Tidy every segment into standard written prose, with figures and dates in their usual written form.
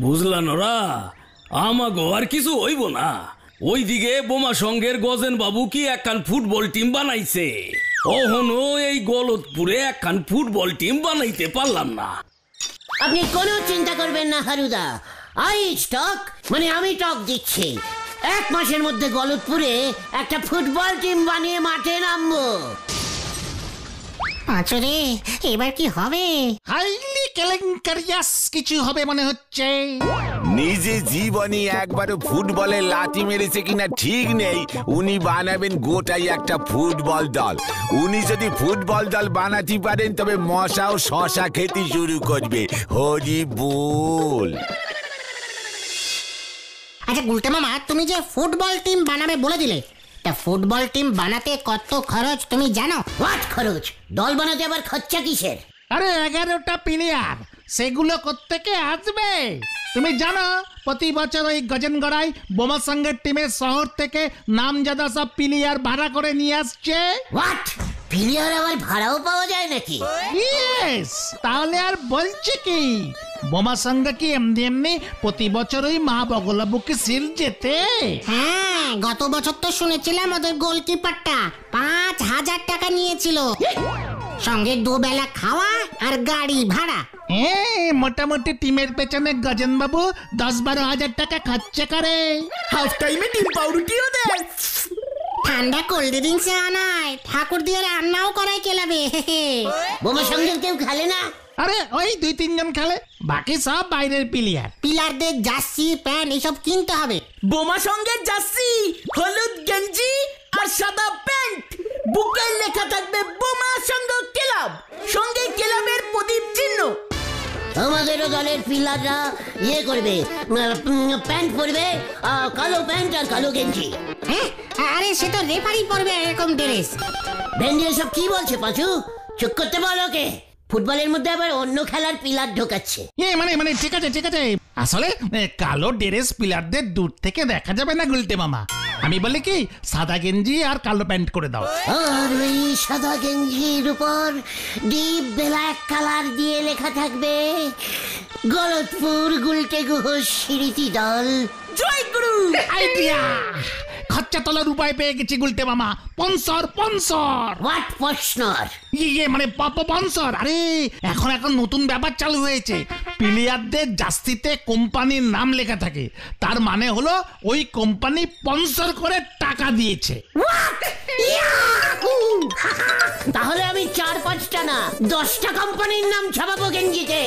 বুঝলাম ওরা আমাগো আর কিছু হইব না। ওইদিকে বোমা সঙ্গের গজেন বাবু কি একখান ফুটবল টিম বানাইছে, ওহনো এই গলতপুরে একখান ফুটবল টিম বানাইতে পারলাম না। আপনি কোনো চিন্তা করবেন না হারুদা, আই স্টক মানে আমি টক দিচ্ছি, 1 মাসের মধ্যে গলতপুরে একটা ফুটবল টিম বানিয়ে মাঠে নামবো। আচরে এবার কি হবে? হাইলি কেলেঙ্কারিয়াস কিছু হবে মনে হচ্ছে। নিজে জীবনে একবারও ফুটবলে লাথি মেরেছে কিনা ঠিক নেই, উনি বানাবেন গোটাই একটা ফুটবল দল। উনি যদি ফুটবল দল বানাতে পারেন তবে মশাও শশা খেতে শুরু করবে। হরি বল। আচ্ছা গুলটে মামা, তুমি যে ফুটবল টিম বানাবে বলে দিলে, তা ফুটবল টিম বানাতে কত খরচ তুমি জানো? হোয়াট খরচ? দল বানাতে আবার খরচা কিসের? আরে 11টা প্লেয়ার, সেগুলো কোত্থেকে আসবে? তুমি জানো প্রতি বছর ওই গজনগড়াই বোমা সঙ্গের টিমের শহর থেকে নামজাদা সব প্লেয়ার ভাড়া করে নিয়ে আসছে। হোয়াট? প্লেয়ার আবার ভাড়াও পাওয়া যায় নাকি? ইয়েস, তাহলে আর বলছে কি, বোমা সঙ্গে কি এমনি এমনি প্রতি বছর ওই মা বগলাবুকে সিল যেতে? হ্যাঁ, গত বছর তো শুনেছিলাম ওদের গোলকিপারটা 5,000 টাকা নিয়েছিল, সঙ্গে 2 বেলা খাওয়া আর গাড়ি ভাড়া। মোটামুটি টিমের পেছনে গজেন বাবু 10-12 হাজার টাকা খরচা করে। হাফ টাইমে টিম পাউরুটিও দেয়। ঠান্ডা কোল্ড ড্রিঙ্কস আনায়, ঠাকুর দিয়ে রান্নাও করায় কেলাবে। বোমা সঙ্গে কেউ খেলে না? আরে ওই 2-3 জন খেলে, বাকি সব বাইরের প্লেয়ার। পিলারদের জার্সি প্যান্ট এসব কিনতে হবে। বোমা সঙ্গে জার্সি, হলুদ গেঞ্জি আর সাদা প্যান্ট, বুকে লেখা থাকবে বোমা সঙ্গ ক্লাব, সঙ্গে ক্লাবের প্রদীপ চিহ্ন। আমাদেরও দলের প্লেয়াররা ইয়ে করবে, প্যান্ট পরবে, কালো প্যান্ট আর কালো গেঞ্জি। হ্যাঁ, আরে সে তো রেফারি পরবে এরকম ড্রেস। ভেন্ডি সব কি বলছে পাঁচু? চুপ করতে বলো কে? ফুটবলের মধ্যে আবার অন্য খেলার প্লেয়ার ঢোকাচ্ছে। মানে ঠিক আছে আসলে কালো ড্রেস প্লেয়ারদের দূর থেকে দেখা যাবে না গুলটে মামা। আমি বলি কি, সাদা গেঞ্জি আর কালো প্যান্ট করে দাও। আর ওই সাদা গেঞ্জির উপর ডিপ ব্ল্যাক কালার দিয়ে লেখা থাকবে গলতপুর গুলটে গুহ স্মৃতি দল। জয় গুরু। আইডিয়া! খরচা তোলার উপায় পেয়ে গেছি গুলটে মামা। স্পন্সর। What sponsor? ইয়ে মানে স্পন্সর। আরে এখন নতুন ব্যাপার চালু হয়েছে, প্লেয়ারদের জার্সিতে কোম্পানির নাম লেখা থাকে, তার মানে হলো ওই কোম্পানি স্পন্সর করে টাকা দিয়েছে। তাহলে আমি 4-5টা না 10টা কোম্পানির নাম ছাপাবো গেঞ্জিতে,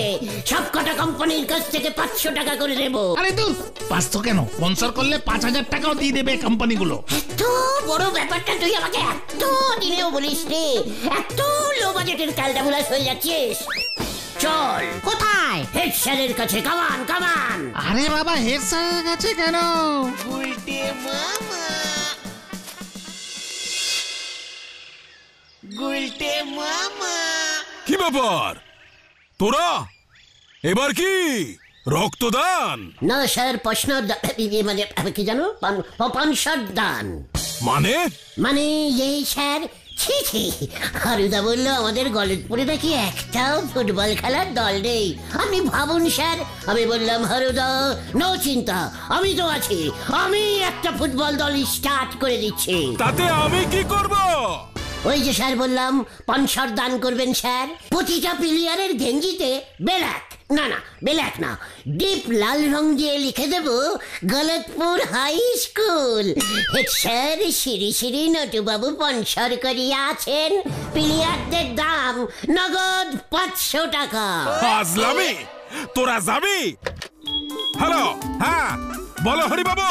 সবকটা কোম্পানির কাছ থেকে 500 টাকা করে দেবো। আরে দূর, 500 কেন, স্পন্সর করলে 5,000 টাকাও দিয়ে দেবে কোম্পানিগুলো। এত বড় ব্যাপারটা তুই আমাকে এত দিনেও বলিস রে, এত লো বাজেটের ক্যালটাবুলাস হয়ে যাচ্ছিস। চল। কোথায়? হেড স্যারের কাছে, কামান। আরে বাবা, হেড স্যারের কাছে কেন? কি ব্যাপার তোরা, এবার কি রক্তদান? না স্যার, প্রশ্ন মানে কি জানো, পানসার দান। মানে এই স্যার, ছি হারুদা বললো আমাদের গলতপুরে নাকি একটাও ফুটবল খেলার দল নেই। আপনি ভাবুন স্যার। আমি বললাম হারুদা নো চিন্তা, আমি তো আছি, আমি একটা ফুটবল দল স্টার্ট করে দিচ্ছি। তাতে আমি কি করব? ওই যে স্যার বললাম, পানসার দান করবেন স্যার। প্রতিটা প্লেয়ারের গেঞ্জিতে ব্ল্যাক না ডিপ লাল রং দিয়ে লিখে দেব Galatpur high school. Head sir Shri Natubabu sponsor করিয়া আছেন, প্লেয়ারদের দাম নগদ 500 টাকা। আজলামি, তোরা যাবি? হ্যালো, হ্যাঁ বলো হরিবাবু।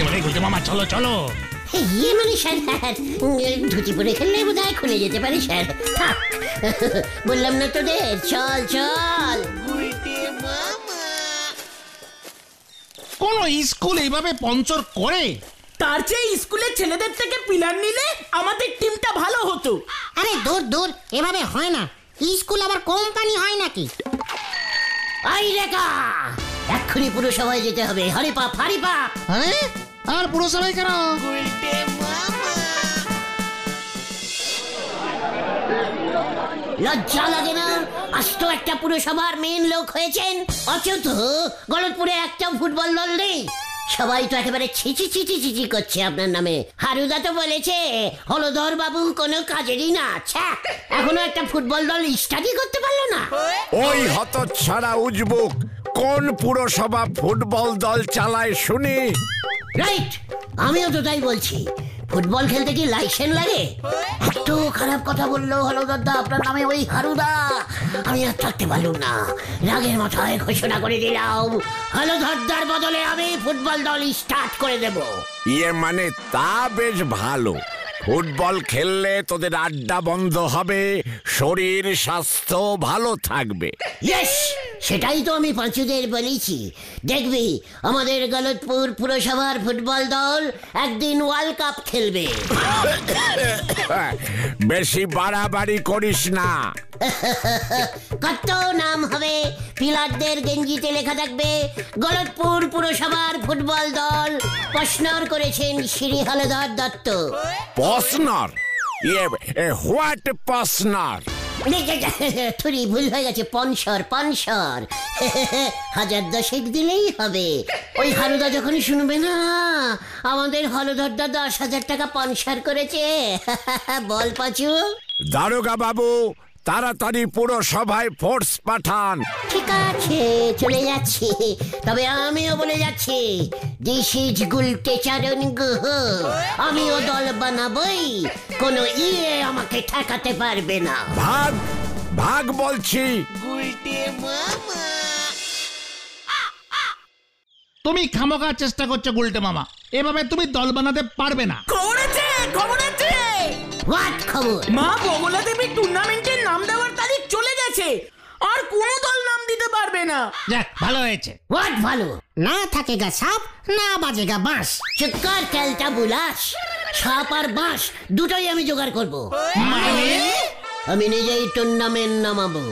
মানে গুলটে মামা, চলো। ইয়ে মানে স্যার, ধুতি পরে খেললে বোধ হয় খুলে যেতে পারে স্যার। থাক, বললাম না তোদের, চল। কোন স্কুল এইভাবে স্পন্সর করে? তার চেয়ে স্কুলের ছেলেদের থেকে প্লেয়ার নিলে আমাদের টিমটা ভালো হতো। আরে দূর, এভাবে হয় না। স্কুল আবার কোম্পানি হয় নাকি? আই রেখা, এক্ষুনি পুরসভায় যেতে হবে। হরিপাপ। আরে আর পুরসভায় কেন? লজ্জা লাগে না? আস্ত একটা পুরসভার মেন লোক হয়েছেন, অথচ গলতপুরে একটা ফুটবল দল নেই। সবাই তো একেবারে ছিচি ছিচি ছিচি করছে আপনার নামে। হারুদা তো বলেছে হলধর বাবু কোনো কাজেরই না। ছ্যাঃ, এখনো একটা ফুটবল দল স্টাডি করতে পারলো না। ওই হতচ্ছাড়া উজবুক কোন পুরসভা ফুটবল দল চালায় শুনি? রাইট, আমিও তো তাই বলছি। ফুটবল খেলতে কি লাইসেন্স লাগে? এত খারাপ কথা বললো হলদরদা আপনার নামে ওই হারুদা, আমি আর থাকতে পারলুম না। রাগের মাথায় ঘোষণা করে দিলাম, হলদরদার বদলে আমি ফুটবল দল স্টার্ট করে দেব। ইয়ে মানে তা বেশ ভালো। ফুটবল খেললে তোদের আড্ডা বন্ধ হবে, শরীর স্বাস্থ্য ভালো থাকবে। ইয়েস, সেটাই তো আমি পাঁচুদের বলেছি। দেখবি আমাদের গলতপুর পুরসভার ফুটবল দল একদিন ওয়ার্ল্ড কাপ খেলবে। বেশি বাড়াবাড়ি করিস না। কত নাম হবে, পিলারদের গেঞ্জিতে লেখা থাকবে গলতপুর পুরসভার ফুটবল দল প্রশ্নর করেছেন শ্রী হলধর দত্ত। পসনর? হোয়াট পসনর? থুরি ভুল হয়ে গেছে, পনসর পনসর। 1010 দিলেই হবে। ওই হারুদা যখন শুনবে না আমাদের হলধরদা 10,000 টাকা পনসর করেছে, বল পাচু। দারোগা বাবু তাড়াতাড়ি পুরসভায় ফোর্স পাঠান। ঠিক আছে, চলে যাচ্ছি। তবে আমিও বলে যাচ্ছি, দিস ইজ গুলটেচারণ গুহ। আমিও দল বানাবই, কোনো আমাকে ঠেকাতে পারবে না। ভাগ ভাগ বলছি। তুমি খামোখা চেষ্টা করছো গুলটে মামা, এভাবে তুমি দল বানাতে পারবে না। খবর আছে, খবর আছে। হোয়াট খবর? মা বগলা দেবী টুর্নামেন্টের নাম দেওয়ার তারিখ চলে গেছে, আর কোনো দল নাম দিতে পারবে না। যাক, ভালো হয়েছে। হোয়াট ভালো? না থাকেগা সাপ, না বাজেগা বাঁশ। চুক্কার ক্যালটা বুলাস, সাপ আর বাঁশ দুটোই আমি জোগাড় করব। আমি নিজেই টুর্নামেন্ট নামাবো।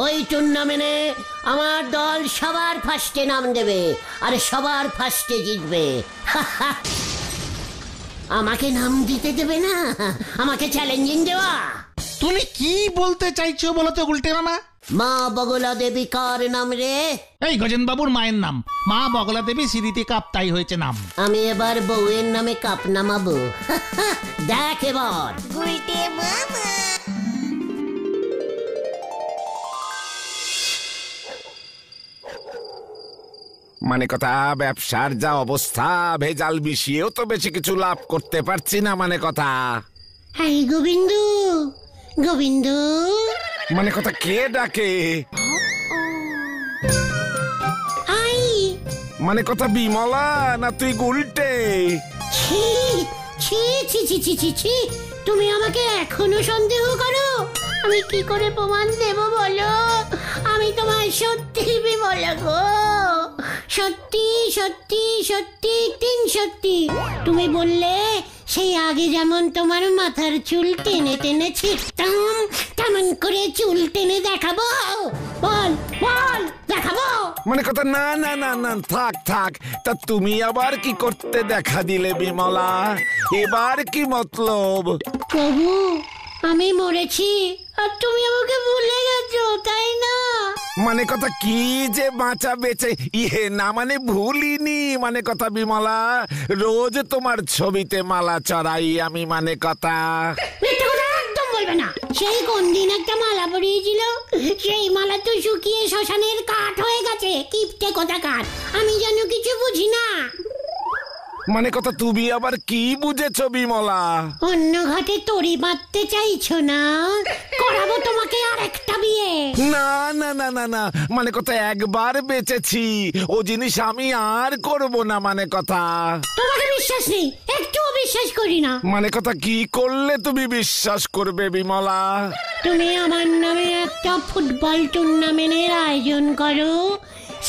ওই টুর্নামেন্টে আমার দল সবার ফার্স্টে নাম দেবে আর সবার ফার্স্টে জিতবে। আমাকে নাম দিতে দেবে না, আমাকে চ্যালেঞ্জিং দেওয়া। তুমি কি বলতে চাইছো বলো তো গুলটে মামা? মা বগলা দেবী কার নাম রে? এই গজেন বাবুর মায়ের নাম। মা বগলা দেবী সিঁড়িতে কাপ, তাই হয়েছে নাম। আমি এবার বউয়ের নামে কাপ নামাবো। দেখ এবার। মানে কথা, ব্যবসার যা অবস্থা, ভেজাল মিশিয়েও তো বেশি কিছু লাভ করতে পারছি না। মানে কথা, হাই গোবিন্দু, গোবিন্দু। মানে কথা, কে ডাকে? আই মানে কথা, বিমলা না তুই গুলটে? ছি ছি ছি ছি ছি ছি ছি, তুমি আমাকে এখনো সন্দেহ করো? আমি কি করে প্রমাণ দেব বলো? আমি তোমার সত্যি বিমলা গো, সত্যি সত্যি সত্যি 3 সত্যি। তুমি বললে সেই আগে যেমন তোমার মাথার চুল টেনে টেনে ছিঁড়তাম, তেমন করে চুল টেনে দেখাবো। বল বল, দেখাবো। মানে কথা, না না না না, থাক থাক। তা তুমি আবার কি করতে দেখা দিলে বিমলা? এবার কি মতলব? প্রভু, আমি মরেছি আর তুমি আমাকে ভুলে গেছো, তাই না? মানে কথা, কি যে বাঁচা বেঁচে, না মানে ভুলিনি। মানে কথা বিমলা, রোজ তোমার ছবিতে মালা চড়াই আমি। মানে কথা, মিথ্যে কথা একদম বলবে না। সেই কোন দিন একটা মালা পরিয়েছিল, সেই মালা তো শুকিয়ে শ্মশানের কাঠ হয়ে গেছে। কিপটে কথা কাঠ, আমি যেন কিছু বুঝি না। মানে কথা, তুমি আবার কি বুঝেছো বিমলা? অন্য ঘাটে তরি বাঁধতে চাইছো না? করাবো তোমাকে আরেকটা বিয়ে। না না না না না, মানে কথা, একবার বেঁচেছি, ও জিনিস আমি আর করব না। মানে কথা, তোমাকে বিশ্বাস নেই, একটুও বিশ্বাস করি না। মানে কথা, কি করলে তুমি বিশ্বাস করবে বিমলা? তুমি আমার নামে একটা ফুটবল টুর্নামেন্টের আয়োজন করো,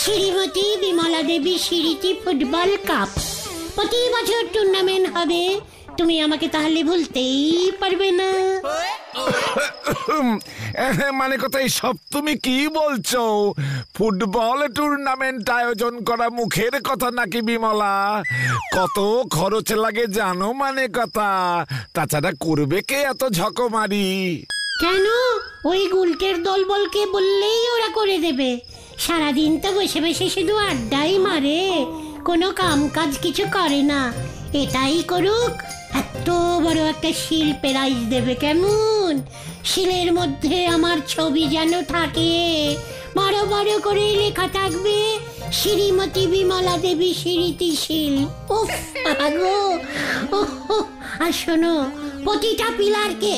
শ্রীমতী বিমলা দেবী স্মৃতি ফুটবল কাপ। প্রতি বছর টুর্নামেন্ট হবে, তুমি আমাকে তাহলে ভুলতেই পারবে না। মানে কথা, সব তুমি কি বলছো? ফুটবল টুর্নামেন্ট আয়োজন করা মুখের কথা নাকি বিমলা? কত খরচ লাগে জানো? মানে কথা, তাছাড়া করবে কে এত ঝকমারি? কেন, ওই গুলটের দলবলকে বললেই ওরা করে দেবে। সারাদিন তো বসে বসে শুধু আড্ডাই মারে, কোনো কাম কাজ কিছু করে না। এটাই করুক, এত বড় একটা শিল প্রাইজ দেবে কেমন? শিলের মধ্যে আমার ছবি যেন থাকে, বড় বড় করে লেখা থাকবে শ্রীমতী বিমলা দেবী স্মৃতিশীল। উফ গো। আর শোনো, প্রতিটা পিলারকে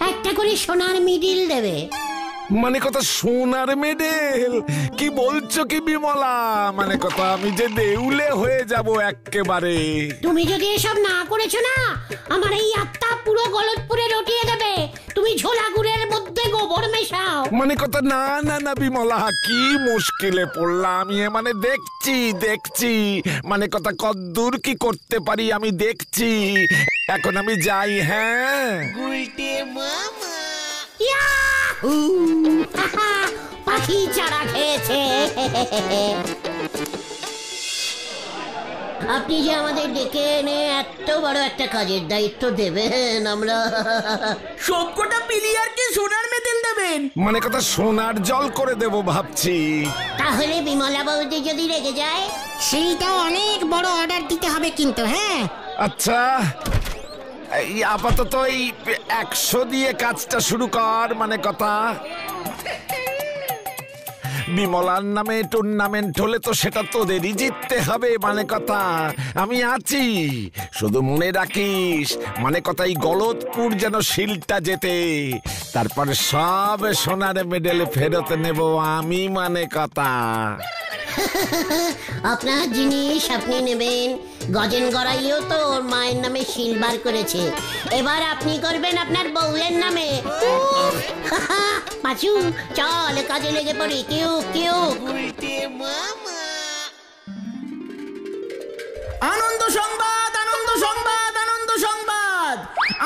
একটা করে সোনার মিডিল দেবে। মানে কথা সোনার মেডেল? কি বলছো কি বিমলা? মানে কথা আমি যে দেউলে হয়ে যাব একেবারে। তুমি যদি এসব না করেছো না, আমার এই আত্মা পুরো গলতপুরে রটিয়ে দেবে। তুমি ঝোলা গুড়ের মধ্যে গোবর মেশাও। মানে কথা না না না বিমলা, কি মুশকিলে পড়লাম। আমি মানে দেখছি মানে কথা কদ্দূর কি করতে পারি আমি দেখছি। এখন আমি যাই। হ্যাঁ, পাখি চারা খেয়েছে। আপনি যে আমাদের ডেকে এনে এত বড় একটা কাজের দায়িত্ব দেবেন, আমরা সবকটা প্লেয়ারকে সোনার মেডেল দেবেন। মানে কথা সোনার জল করে দেব ভাবছি। তাহলে বিমলা বৌদি যদি রেগে যায়? সেইটাও অনেক বড় অর্ডার দিতে হবে কিন্তু। হ্যাঁ, আচ্ছা, এই আপাতত এই 100 দিয়ে কাজটা শুরু কর। মানে কথা বিমলার নামে টুর্নামেন্ট হলে তো সেটা তোদেরই জিততে হবে। মানে কথা আমি আছি, শুধু মনে রাখিস মানে কথা এই গলতপুর যেন শিলটা জেতে, তারপর সব সোনার মেডেল ফেরত নেব আমি। মানে কথা আপনার জিনিস আপনি নেবেন। গজেন গড়াইও তো ওর মায়ের নামে শিলবার করেছে, এবার আপনি করবেন আপনার বউয়ের নামে। পাঁচু, চল কাজে লেগে পড়ি। কেউ আনন্দ সংবাদ, আনন্দ সংবাদ, আনন্দ সংবাদ।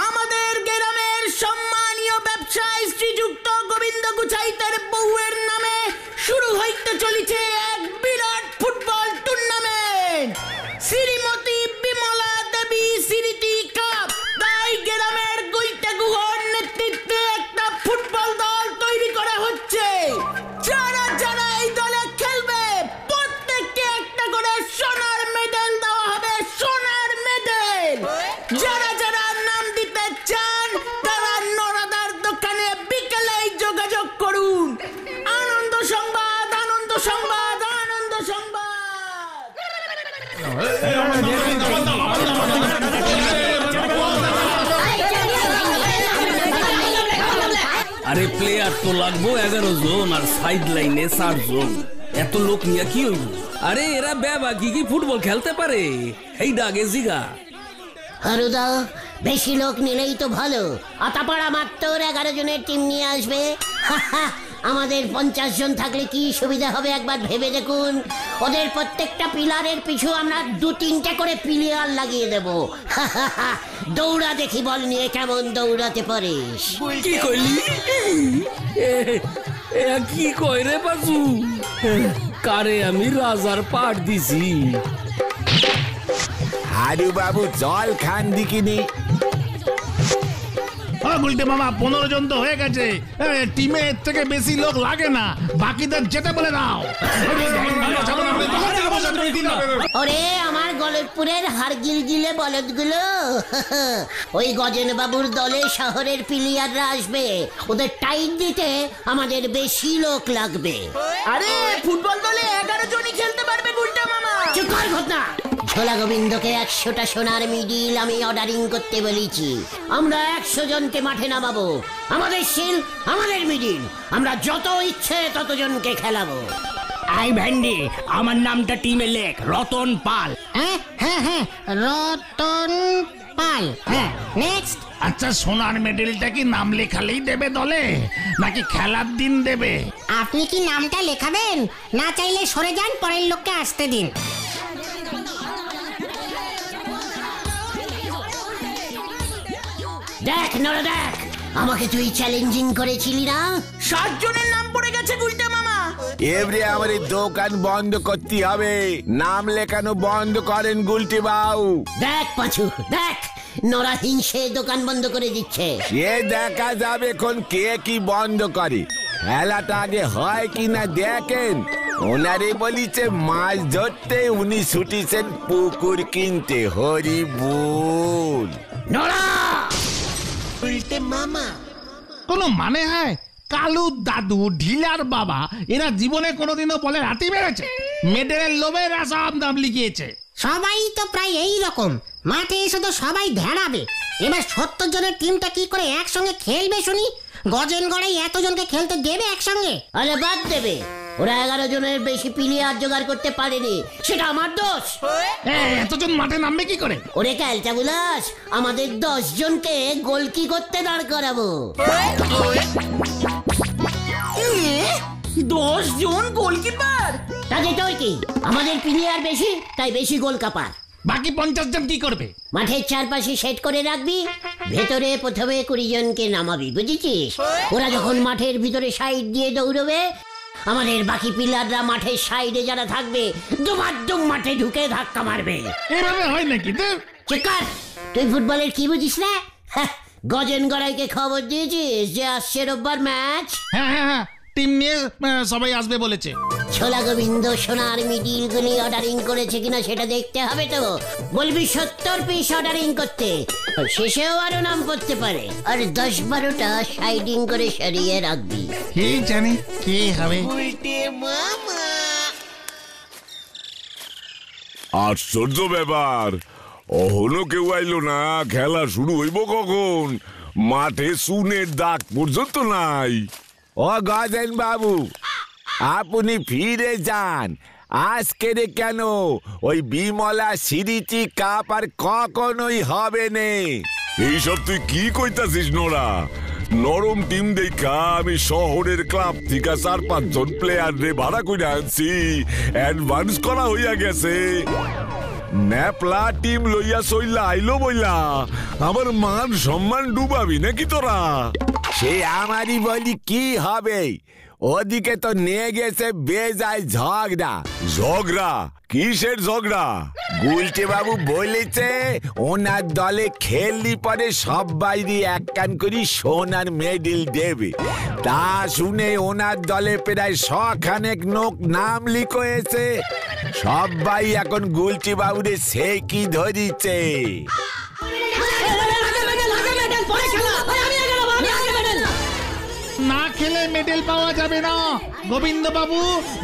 আমাদের গ্রামের সম্মানীয় ব্যবসায়ী শ্রীযুক্ত গোবিন্দ গুছাইতের বউয়ের নামে শুরু হইতে চলেছে এক বিরাট ফুটবল টুর্নামেন্ট, শ্রীমতী বিমলা দেবী স্মৃতি কাপ। তাই গ্রামের গুলটে গুহর নেতৃত্বে একটা ফুটবল দল তৈরি করা হচ্ছে। যারা যারা এই দলে খেলবে প্রত্যেককে একটা করে সোনার মেডেল দেওয়া হবে। সোনার মেডেল। যারা যারা নাম দিতে চান তারা নরাদার দোকানে বিকেলেই যোগাযোগ করুন। আনন্দ সংবাদ, আনন্দ সংবাদ, আনন্দ সংবাদ। আরে প্লেয়ার তো লাগবো 11 জন, আর সাইড লাইনে 4 জন। এত লোক নিয়ে কি হইব? আরে এরা বেবা কি ফুটবল খেলতে পারে? এইটা আগে জিগা। হারুদা, বেশি লোক নিলেই তো ভালো। আতাপাড়া মাত্র 11 জনের টিম নিয়ে আসবে। আমাদের 50 জন থাকলে কি সুবিধা হবে একবার ভেবে দেখুন। ওদের প্রত্যেকটা পিলারের পিছু আমরা 2-3টে করে প্লেয়ার লাগিয়ে দেব। দৌড়া দেখি বল নিয়ে কেমন দৌড়াতে পারিস। কি কইলি? কি কই রে বাজু? কারে আমি রাজার পাট দিছি। হারু বাবু জল খান দিকিনি। গুলটে মামা, 15 জন তো হয়ে গেছে। টিমে এর থেকে বেশি লোক লাগে না, বাকিদের যেতে বলে দাও। ওরে আমার গলতপুরের হাড়গিল গিলে বলদগুলো, ওই গজেন বাবুর দলে শহরের প্লেয়াররা আসবে। ওদের টাইট দিতে আমাদের বেশি লোক লাগবে। আরে ফুটবল দলে 11 জনই খেলতে পারবে গুলটে মামা। চুপ কর ঘটনা। ঝোলা গোবিন্দকে 100টা সোনার মিডিল আমি অর্ডারিং করতে বলেছি। আমরা 100 জনকে মাঠে নামাবো। আমাদের শিল, আমাদের মিডিল, আমরা যত ইচ্ছে ততজনকে খেলাবো। আই ভেন্ডি, আমার নামটা টিমে লেখ, রতন পাল। হ্যাঁ, রতন পাল। হ্যাঁ, নেক্সট। আচ্ছা, সোনার মেডেলটা কি নাম লেখালেই দেবে দলে, নাকি খেলার দিন দেবে? আপনি কি নামটা লেখাবেন? না চাইলে সরে যান, পরের লোককে আসতে দিন। দেখ নড়া, দেখ, আমাকে তুই চ্যালেঞ্জিং করেছিলি না? 7 জনের নাম পড়ে গেছে গুলটে মামা। এবারে আমার এই দোকান বন্ধ করতে হবে। নাম লেখানো বন্ধ করেন গুলটি বাবু। দেখ পাঁচু, দেখ, নরা হিংসে দোকান বন্ধ করে দিচ্ছে। সে দেখা যাবে কোন কে কি বন্ধ করে, খেলাটা আগে হয় কিনা দেখেন। ওনারে বলিছে মাছ ধরতে, উনি ছুটিছেন পুকুর কিনতে। হরি বল। নরা কোনো মানে হয়? কালু দাদু, ঢিলার বাবা এরা জীবনে কোনোদিনও বলে রাতি মেরেছে? মেডেলের লোভে এরা সব নাম লিখিয়েছে। সবাই তো প্রায় এই রকম। মাঠে এসে তো সবাই ধেড়াবে। এবার 70 জনের টিমটা কি করে একসঙ্গে খেলবে শুনি? গজেন গড়াই এতজনকে খেলতে দেবে একসঙ্গে? আরে বাদ দেবে, ওরা 11 জনের বেশি প্লেয়ার জোগাড় করতে পারেনি, সেটা আমার দোষ। এতজন মাঠে নামবে কি করে? ওরে ক্যালটা বুলাস, আমাদের 10 জনকে গোলকি করতে দাঁড় করাবো। 10 জন গোলকিপার? তাতে তো কি, আমাদের প্লেয়ার বেশি তাই বেশি গোল কাপার। বাকি 50 জন কি করবে? মাঠের চারপাশে সেট করে রাখবি, ভেতরে প্রথমে 20 জনকে নামাবি, বুঝেছিস? ওরা যখন মাঠের ভিতরে সাইড দিয়ে দৌড়বে, আমাদের বাকি প্লেয়াররা মাঠের সাইডে যারা থাকবে দুম মাঠে ঢুকে ধাক্কা মারবে। এভাবে হয় নাকি? চিকার, তুই ফুটবলের কি বুঝিস না? গজেন গড়াইকে খবর দিয়েছিস যে আসছে রোববার ম্যাচ? হ্যাঁ, টিম নিয়ে সবাই আসবে বলেছে। ছোলা গোবিন্দ সোনার মিডিল গুলি অর্ডারিং করেছে কিনা সেটা দেখতে হবে তো। বলবি 70 পিস অর্ডারিং করতে, শেষেও আরো নাম করতে পারে। আর 10-12টা সাইডিং করে সরিয়ে রাখবি। কি জানি কি হবে। আশ্চর্য ব্যাপার, অহনো কেউ আইলো না। খেলা শুরু হইব কখন? মাঠে সুনের দাগ পর্যন্ত নাই। ও গজেন বাবু, আপনি ফিরে যান। আজকে কেন ওই বিমলা সিরিচি কাপ আর কখনোই হবে নে। এইসব তুই কি কইতাছিস নোরা? নরম টিম দেখা আমি শহরের ক্লাব থেকে 4-5 জন প্লেয়ার রে ভাড়া করে আনছি। অ্যাডভান্স করা হইয়া গেছে। ন্যাপলা টিম লইয়া সইলা আইলো বইলা আমার মান সম্মান ডুবাবি নাকি তোরা? সে আমারই বলি কি হবে, ওদিকে তো নিয়ে গেছে বেজায় ঝগড়া। কিসের ঝগড়া? গুলটে বাবু বলেছে ওনার দলে খেললি পরে সবাই এক কান করি সোনার মেডেল দেবে। তা শুনে ওনার দলে প্রায় 100 খানেক লোক নাম লিখেছে। সবাই এখন গুলটে বাবুরে সে কি ধরিছে। না খেলে মেডেল পাওয়া যাবে না। গোবিন্দ বাবু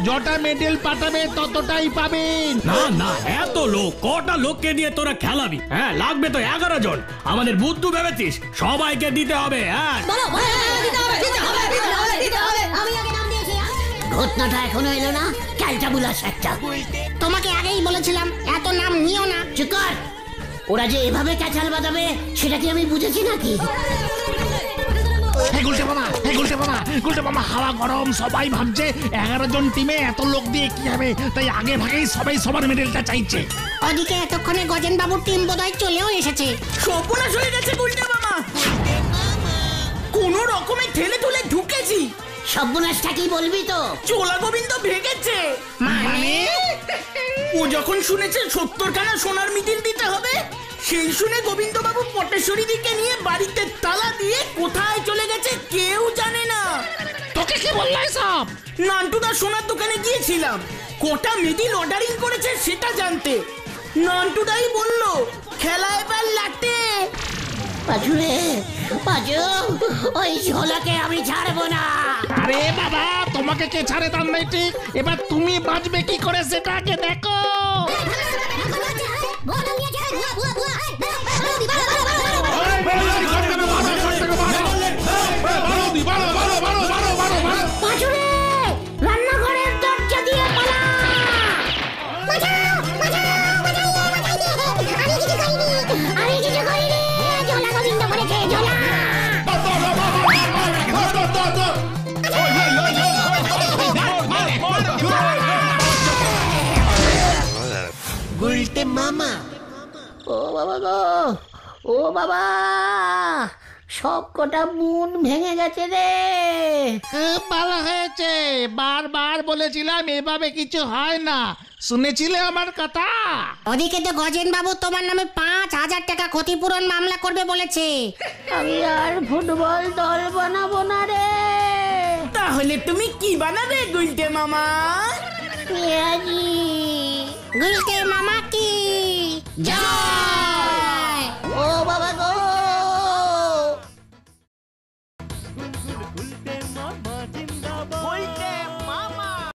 যটা মেডেল পাঠাবে ততটাই পাবেন। না, এত লোক, কটা লোককে দিয়ে তোরা খেলাবি? হ্যাঁ, লাগবে তো 11 জন। আমাদের বুদ্ধু ভেবেছিস সবাইকে দিতে হবে? হ্যাঁ, ঘটনাটা এখনো এলো না, ক্যালটা বুলাস একটা। তোমাকে আগেই বলেছিলাম এত নাম নিও না। চিকার, ওরা যে এভাবে ক্যাচাল বাজাবে সেটা কি আমি বুঝেছি নাকি? গুলটে মামা হাওয়া গরম। সবাই ভাবছে 11 জন টিমে এত লোক দিয়ে কি হবে, তাই আগে ভাগেই সবাই সবার মেডেলটা চাইছে। ওদিকে এতক্ষণে গজেন বাবুর টিম বোধহয় চলেও এসেছে। সর্বনাশ হয়ে গেছে গুলটে মামা। কোন রকমে ঠেলে ঠুলে ঢুকেছি। সর্বনাশটা কি বলবি তো? চোলা গোবিন্দ ভেগেছে। মানে ও যখন শুনেছে 70 খানা সোনার মিডিল দিতে হবে, সেই শুনে গোবিন্দ বাবু পটেশ্বরী দিকে নিয়ে বাড়িতে তালা দিয়ে কোথায় চলে গেছে কেউ জানে না। তোকে কি বললো সব? নান্টুদা সোনার দোকানে গিয়েছিলাম, কোটা মিডিল অর্ডারিং করেছে সেটা জানতে। নান্টুদাই বলল খেলা এবার লাটে। পাজুরে, পাজু, ওই ঝোলাকে আমি ছাড়বো না। আরে বাবা, তোমাকে কে ছাড়ে তার নাই ঠিক। এবার তুমি বাঁচবে কি করে সেটা আগে দেখো। পাজুরে, রান্নাঘরের দরজা দিয়ে পালা। আমি কিছু করিনি, ঝোলা গোবিন্দ করেছে, ঝোলা। ও বাবা গো, ও বাবা, সব কটা বুন ভেঙে গেছে রে। ভালো হয়েছে, বারবার বলেছিলাম এভাবে কিছু হয় না, শুনেছিলে আমার কথা? ওদিকে তো গজেন বাবু তোমার নামে 5,000 টাকা ক্ষতিপূরণ মামলা করবে বলেছে। আমি আর ফুটবল দল বানাবো না রে। তাহলে তুমি কি বানাবে গুলটে মামা? পেঁয়াজি। গুলটে মামা কি জয়।